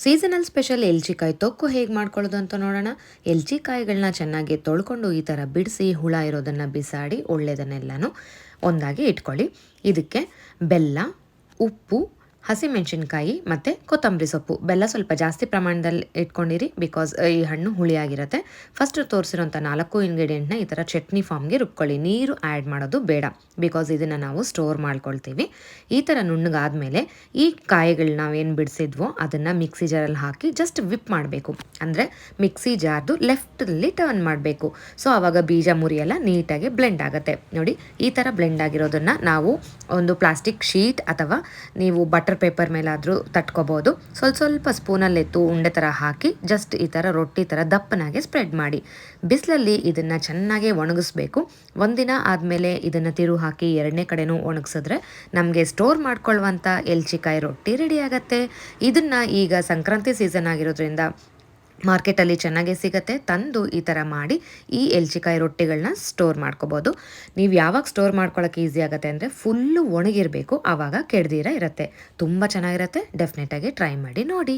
Seasonal special ಎಲ್ಚಿಕಾಯಿ ತೊಕ್ಕು ಹೇಗೆ ಮಾಡ್ಕೊಳ್ಳೋದು ಅಂತ ನೋಡೋಣ. ಎಲ್ಚಿಕಾಯಿಗಳನ್ನ ಚೆನ್ನಾಗಿ ತೊಳ್ಕೊಂಡು ಈ ಥರ ಬಿಡಿಸಿ ಹುಳ ಇರೋದನ್ನು ಬಿಸಾಡಿ ಒಳ್ಳೆಯದನ್ನೆಲ್ಲನೂ ಒಂದಾಗಿ ಇಟ್ಕೊಳ್ಳಿ. ಇದಕ್ಕೆ ಬೆಲ್ಲ, ಉಪ್ಪು, ಹಸಿಮೆಣಸಿನ್ಕಾಯಿ ಮತ್ತು ಕೊತ್ತಂಬರಿ ಸೊಪ್ಪು. ಬೆಲ್ಲ ಸ್ವಲ್ಪ ಜಾಸ್ತಿ ಪ್ರಮಾಣದಲ್ಲಿ ಇಟ್ಕೊಂಡಿರಿ, ಬಿಕಾಸ್ ಈ ಹಣ್ಣು ಹುಳಿಯಾಗಿರುತ್ತೆ. ಫಸ್ಟ್ ತೋರಿಸಿರೋಂಥ 4 ಇಂಗ್ರೀಡಿಯೆಂಟ್ನ ಈ ಥರ ಚಟ್ನಿ ಫಾರ್ಮ್ಗೆ ರುಬ್ಕೊಳ್ಳಿ. ನೀರು ಆ್ಯಡ್ ಮಾಡೋದು ಬೇಡ, ಬಿಕಾಸ್ ಇದನ್ನು ನಾವು ಸ್ಟೋರ್ ಮಾಡ್ಕೊಳ್ತೀವಿ. ಈ ಥರ ನುಣ್ಣಗಾದ್ಮೇಲೆ ಈ ಕಾಯಿಗಳನ್ನ ನಾವೇನು ಬಿಡಿಸಿದ್ವೋ ಅದನ್ನು ಮಿಕ್ಸಿ ಜಾರಲ್ಲಿ ಹಾಕಿ ಜಸ್ಟ್ ವಿಪ್ ಮಾಡಬೇಕು. ಅಂದರೆ ಮಿಕ್ಸಿ ಜಾರ್ದು ಲೆಫ್ಟಲ್ಲಿ ಟರ್ನ್ ಮಾಡಬೇಕು. ಸೊ ಆವಾಗ ಬೀಜ ಮುರಿಯೆಲ್ಲ ನೀಟಾಗಿ ಬ್ಲೆಂಡ್ ಆಗುತ್ತೆ. ನೋಡಿ, ಈ ಥರ ಬ್ಲೆಂಡ್ ಆಗಿರೋದನ್ನು ನಾವು ಒಂದು ಪ್ಲಾಸ್ಟಿಕ್ ಶೀಟ್ ಅಥವಾ ನೀವು ಬಟರ್ ಪೇಪರ್ ಮೇಲಾದರೂ ತಟ್ಕೋಬೋದು. ಸ್ವಲ್ಪ ಸ್ಪೂನಲ್ಲಿ ಎತ್ತು ಉಂಡೆ ಥರ ಹಾಕಿ ಜಸ್ಟ್ ಈ ಥರ ರೊಟ್ಟಿ ಥರ ದಪ್ಪನಾಗೆ ಸ್ಪ್ರೆಡ್ ಮಾಡಿ ಬಿಸಿಲಲ್ಲಿ ಇದನ್ನು ಚೆನ್ನಾಗಿ ಒಣಗಿಸ್ಬೇಕು. ಒಂದಿನ ಆದಮೇಲೆ ಇದನ್ನು ತಿರು ಹಾಕಿ ಎರಡನೇ ಕಡೆನೂ ಒಣಗಿಸಿದ್ರೆ ನಮಗೆ ಸ್ಟೋರ್ ಮಾಡ್ಕೊಳ್ಳುವಂಥ ಎಲ್ಚಿಕಾಯಿ ರೊಟ್ಟಿ ರೆಡಿ ಆಗುತ್ತೆ. ಇದನ್ನು ಈಗ ಸಂಕ್ರಾಂತಿ ಸೀಸನ್ ಆಗಿರೋದ್ರಿಂದ ಮಾರ್ಕೆಟಲ್ಲಿ ಚೆನ್ನಾಗೇ ಸಿಗುತ್ತೆ. ತಂದು ಈ ಥರ ಮಾಡಿ ಈ ಎಲ್ಚಿಕಾಯಿ ರೊಟ್ಟಿಗಳನ್ನ ಸ್ಟೋರ್ ಮಾಡ್ಕೋಬೋದು. ನೀವು ಯಾವಾಗ ಸ್ಟೋರ್ ಮಾಡ್ಕೊಳ್ಳೋಕೆ ಈಸಿ ಆಗುತ್ತೆ ಅಂದರೆ ಫುಲ್ಲು ಒಣಗಿರಬೇಕು, ಆವಾಗ ಕೆಡ್ದಿರ ಇರುತ್ತೆ. ತುಂಬ ಚೆನ್ನಾಗಿರುತ್ತೆ. ಡೆಫಿನೆಟಾಗಿ ಟ್ರೈ ಮಾಡಿ ನೋಡಿ.